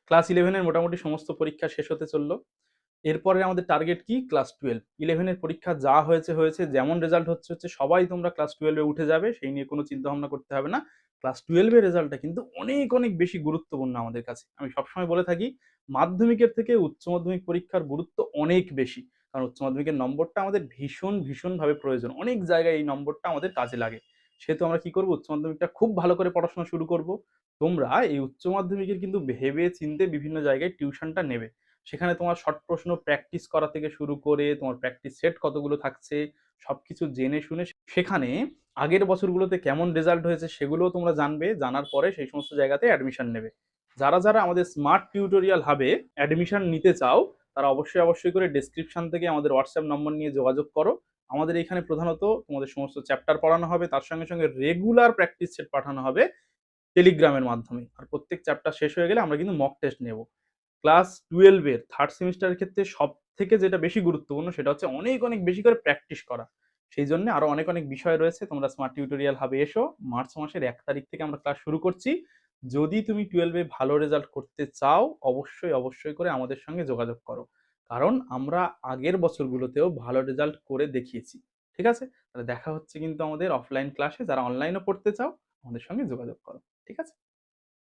Class 11 এর মোটামুটি সমস্ত পরীক্ষা শেষ হতে চললো। এরপরে আমাদের টার্গেট কি? ক্লাস 12। 11 এর পরীক্ষা যা হয়েছে হয়েছে, যেমন রেজাল্ট হচ্ছে সবাই তোমরা ক্লাস 12 এ উঠে যাবে, সেই নিয়ে কোনো চিন্তা ভাবনা করতে হবে না। ক্লাস 12 এর রেজাল্টটা কিন্তু অনেক অনেক বেশি গুরুত্বপূর্ণ আমাদের কাছে। আমি সবসময় বলে থাকি, মাধ্যমিকের থেকে উচ্চ মাধ্যমিক পরীক্ষার গুরুত্ব অনেক বেশি। কারণ উচ্চ মাধ্যমিকের নম্বরটা আমাদের ভীষণ ভীষণভাবে প্রয়োজন, অনেক জায়গায় এই নম্বরটা আমাদের কাজে লাগে। সেহেতু আমরা কি করবো, উচ্চ মাধ্যমিকটা খুব ভালো করে পড়াশোনা শুরু করব। তোমরা এই উচ্চ মাধ্যমিকের কিন্তু ভেবে চিন্তে বিভিন্ন জায়গায় টিউশনটা নেবে। সেখানে তোমার শর্ট প্রশ্ন প্র্যাকটিস করা থেকে শুরু করে তোমার প্র্যাকটিস সেট কতগুলো থাকছে সবকিছু জেনে শুনে সেখানে আগের বছরগুলোতে কেমন রেজাল্ট হয়েছে সেগুলোও তোমরা জানবে। জানার পরে সেই সমস্ত জায়গাতে অ্যাডমিশন নেবে। যারা যারা আমাদের স্মার্ট টিউটোরিয়াল হাবে অ্যাডমিশন নিতে চাও, তারা অবশ্যই অবশ্যই করে ডেসক্রিপশন থেকে আমাদের হোয়াটসঅ্যাপ নম্বর নিয়ে যোগাযোগ করো। আমাদের এখানে প্রধানত তোমাদের সমস্ত চ্যাপ্টার পড়ানো হবে, তার সঙ্গে সঙ্গে রেগুলার প্র্যাকটিস সেট পাঠানো হবে টেলিগ্রামের মাধ্যমে। আর প্রত্যেক চ্যাপ্টার শেষ হয়ে গেলে আমরা কিন্তু মক টেস্ট নেব। ক্লাস 12 এর থার্ড সেমিস্টারের ক্ষেত্রে সব থেকে যেটা বেশি গুরুত্বপূর্ণ সেটা হচ্ছে অনেক অনেক বেশি করে প্র্যাকটিস করা। সেই জন্য আরো অনেক অনেক বিষয় রয়েছে। তোমরা স্মার্ট টিউটোরিয়াল হাবে এসো। মার্চ মাসের 1 তারিখ থেকে আমরা ক্লাস শুরু করছি। যদি তুমি 12 এ ভালো রেজাল্ট করতে চাও, অবশ্যই অবশ্যই করে আমাদের সঙ্গে যোগাযোগ করো। কারণ আমরা আগের বছরগুলোতেও ভালো রেজাল্ট করে দেখিয়েছি। ঠিক আছে? তাহলে দেখা হচ্ছে কিন্তু আমাদের অফলাইন ক্লাসে। যারা অনলাইনে পড়তে চাও, আমাদের সঙ্গে যোগাযোগ করো। ঠিক আছে?